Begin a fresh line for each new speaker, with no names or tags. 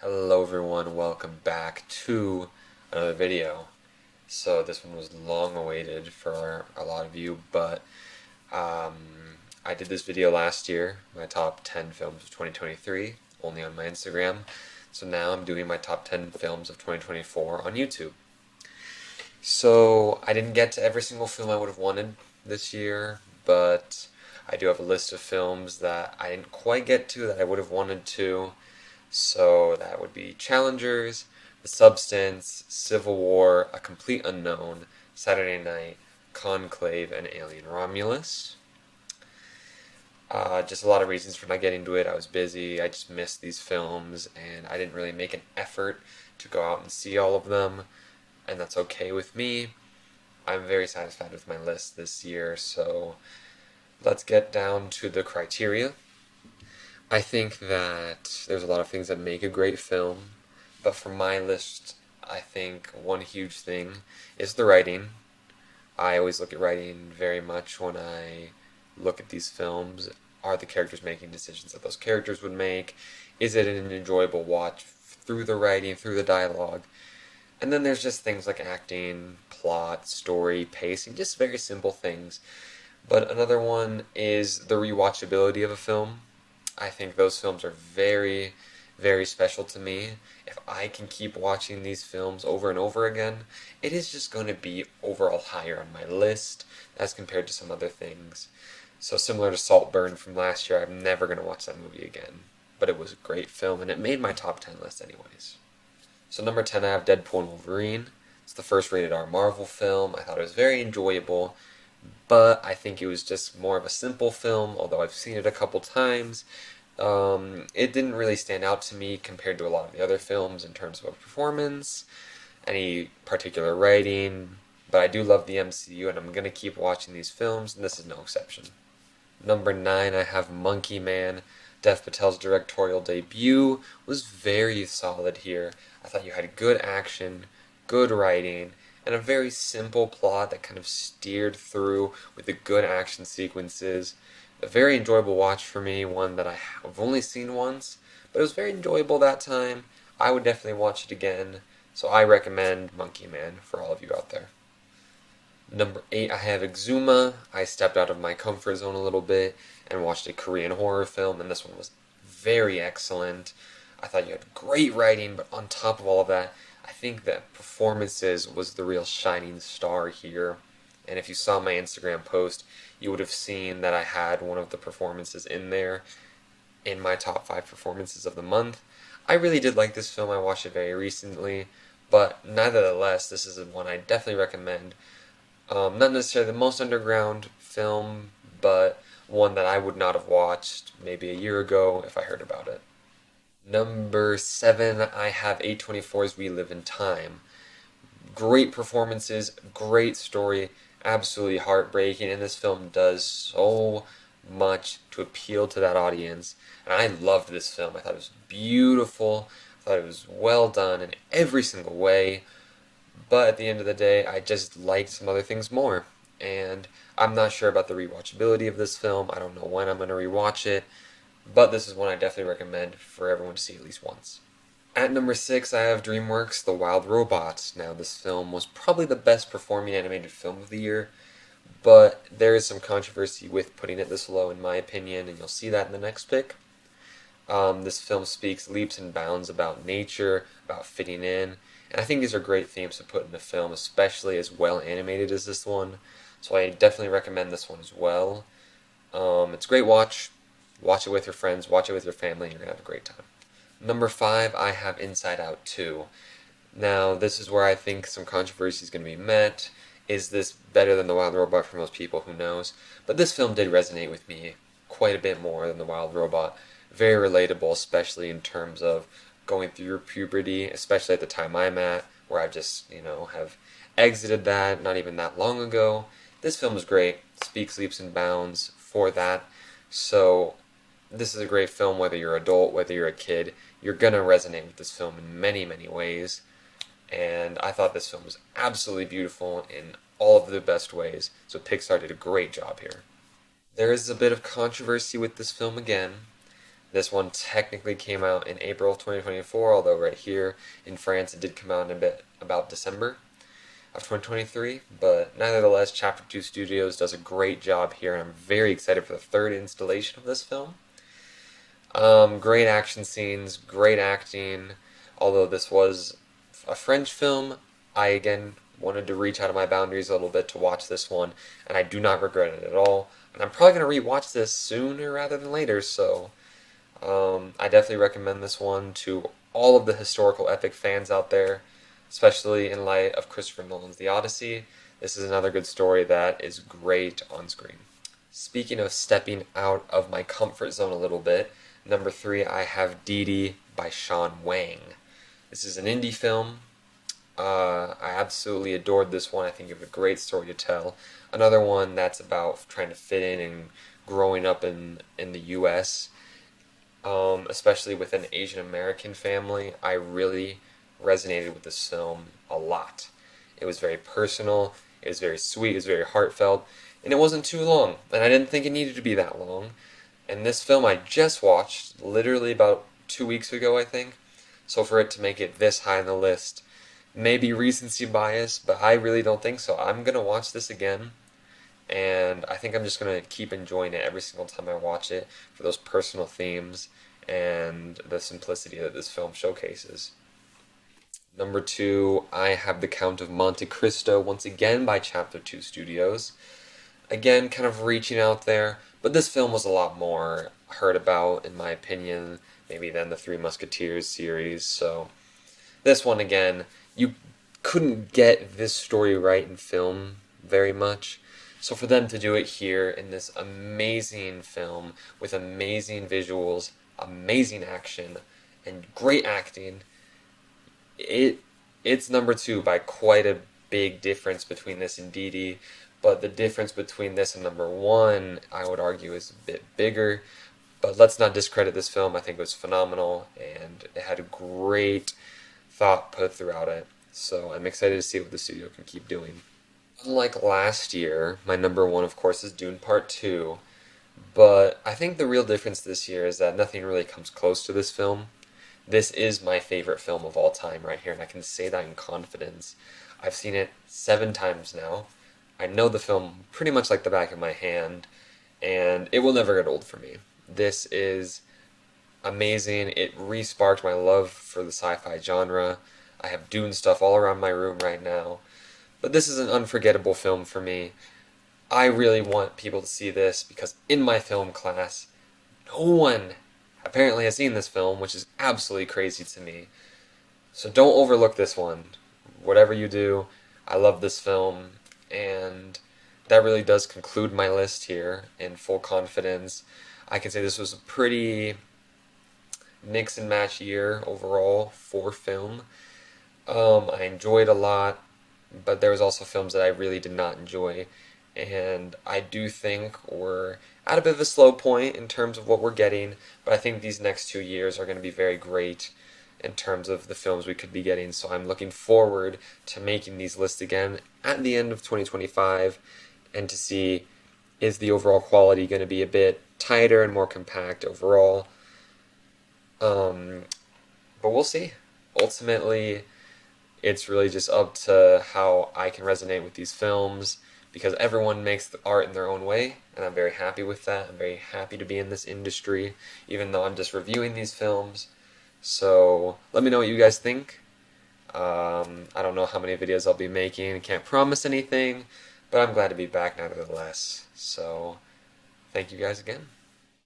Hello everyone, welcome back to another video. So this one was long awaited for a lot of you, but I did this video last year, my top 10 films of 2023, only on my Instagram. So now I'm doing my top 10 films of 2024 on YouTube. So I didn't get to every single film I would have wanted this year, but I do have a list of films that I didn't quite get to that I would have wanted to. So that would be Challengers, The Substance, Civil War, A Complete Unknown, Saturday Night, Conclave, and Alien Romulus. Just a lot of reasons for not getting to it. I was busy, I just missed these films, and I didn't really make an effort to go out and see all of them, and that's okay with me. I'm very satisfied with my list this year, so let's get down to the criteria. I think that there's a lot of things that make a great film, but for my list, I think one huge thing is the writing. I always look at writing very much when I look at these films. Are the characters making decisions that those characters would make? Is it an enjoyable watch through the writing, through the dialogue? And then there's just things like acting, plot, story, pacing, just very simple things. But another one is the rewatchability of a film. I think those films are very, very special to me. If I can keep watching these films over and over again, it is just going to be overall higher on my list as compared to some other things. So similar to Saltburn from last year, I'm never going to watch that movie again. But it was a great film, and it made my top 10 list anyways. So number 10, I have Deadpool and Wolverine. It's the first rated R Marvel film. I thought it was very enjoyable, but I think it was just more of a simple film, although I've seen it a couple times. It didn't really stand out to me compared to a lot of the other films in terms of a performance, any particular writing, but I do love the MCU and I'm going to keep watching these films, and this is no exception. Number 9, I have Monkey Man. Dev Patel's directorial debut was very solid here. I thought you had good action, good writing, and a very simple plot that kind of steered through with the good action sequences. A very enjoyable watch for me, one that I have only seen once, but it was very enjoyable that time. I would definitely watch it again, so I recommend Monkey Man for all of you out there. Number 8, I have Exuma. I stepped out of my comfort zone a little bit and watched a Korean horror film, and this one was very excellent. I thought you had great writing, but on top of all of that, I think that performances was the real shining star here. And if you saw my Instagram post, you would have seen that I had one of the performances in there in my top 5 performances of the month. I really did like this film. I watched it very recently, but nevertheless, this is one I definitely recommend. Not necessarily the most underground film, but one that I would not have watched maybe a year ago if I heard about it. Number 7, I have A24's We Live in Time. Great performances, great story, absolutely heartbreaking, and this film does so much to appeal to that audience. And I loved this film. I thought it was beautiful. I thought it was well done in every single way. But at the end of the day, I just liked some other things more. And I'm not sure about the rewatchability of this film. I don't know when I'm going to rewatch it. But this is one I definitely recommend for everyone to see at least once. At number 6, I have DreamWorks' The Wild Robot. Now, this film was probably the best performing animated film of the year, but there is some controversy with putting it this low, in my opinion, and you'll see that in the next pick. This film speaks leaps and bounds about nature, about fitting in, and I think these are great themes to put in a film, especially as well animated as this one. So I definitely recommend this one as well. It's a great watch. Watch it with your friends, watch it with your family, and you're going to have a great time. Number 5, I have Inside Out 2. Now, this is where I think some controversy is going to be met. Is this better than The Wild Robot for most people? Who knows? But this film did resonate with me quite a bit more than The Wild Robot. Very relatable, especially in terms of going through your puberty, especially at the time I'm at, where I've just, have exited that not even that long ago. This film is great. Speaks leaps and bounds for that. So this is a great film whether you're an adult, whether you're a kid. You're going to resonate with this film in many, many ways. And I thought this film was absolutely beautiful in all of the best ways. So Pixar did a great job here. There is a bit of controversy with this film again. This one technically came out in April of 2024, although right here in France it did come out in a bit about December of 2023. But nevertheless, Chapter 2 Studios does a great job here, and I'm very excited for the third installation of this film. Great action scenes, great acting. Although this was a French film, I again wanted to reach out of my boundaries a little bit to watch this one, and I do not regret it at all. And I'm probably going to rewatch this sooner rather than later, so I definitely recommend this one to all of the historical epic fans out there, especially in light of Christopher Nolan's The Odyssey. This is another good story that is great on screen. Speaking of stepping out of my comfort zone a little bit, number 3, I have Dee Dee by Sean Wang. This is an indie film. I absolutely adored this one. I think it was a great story to tell. Another one that's about trying to fit in and growing up in the U.S., especially with an Asian American family. I really resonated with this film a lot. It was very personal, it was very sweet, it was very heartfelt, and it wasn't too long, and I didn't think it needed to be that long. And this film I just watched literally about 2 weeks ago, I think, so for it to make it this high on the list, maybe recency bias, but I really don't think so. I'm going to watch this again, and I think I'm just going to keep enjoying it every single time I watch it for those personal themes and the simplicity that this film showcases. Number 2, I have The Count of Monte Cristo, once again by Chapter 2 Studios. Again, kind of reaching out there, but this film was a lot more heard about, in my opinion, maybe than the Three Musketeers series, so this one, again, you couldn't get this story right in film very much, so for them to do it here in this amazing film with amazing visuals, amazing action, and great acting, it's number 2 by quite a big difference between this and Dee Dee, but the difference between this and number 1, I would argue, is a bit bigger. But let's not discredit this film. I think it was phenomenal, and it had a great thought put throughout it. So I'm excited to see what the studio can keep doing. Unlike last year, my number 1, of course, is Dune Part 2. But I think the real difference this year is that nothing really comes close to this film. This is my favorite film of all time right here, and I can say that in confidence. I've seen it 7 times now. I know the film pretty much like the back of my hand, and it will never get old for me. This is amazing. It re-sparked my love for the sci-fi genre. I have Dune stuff all around my room right now. But this is an unforgettable film for me. I really want people to see this because in my film class, no one apparently has seen this film, which is absolutely crazy to me. So don't overlook this one. Whatever you do, I love this film, and that really does conclude my list here in full confidence. I can say this was a pretty mix and match year overall for film. I enjoyed a lot, but there was also films that I really did not enjoy, and I do think we're at a bit of a slow point in terms of what we're getting, but I think these next 2 years are going to be very great in terms of the films we could be getting, so I'm looking forward to making these lists again at the end of 2025 and to see, is the overall quality going to be a bit tighter and more compact overall. But we'll see. Ultimately, it's really just up to how I can resonate with these films, because everyone makes the art in their own way, and I'm very happy with that. I'm very happy to be in this industry, even though I'm just reviewing these films. So let me know what you guys think. I don't know how many videos I'll be making. Can't promise anything, but I'm glad to be back nevertheless. So thank you guys again.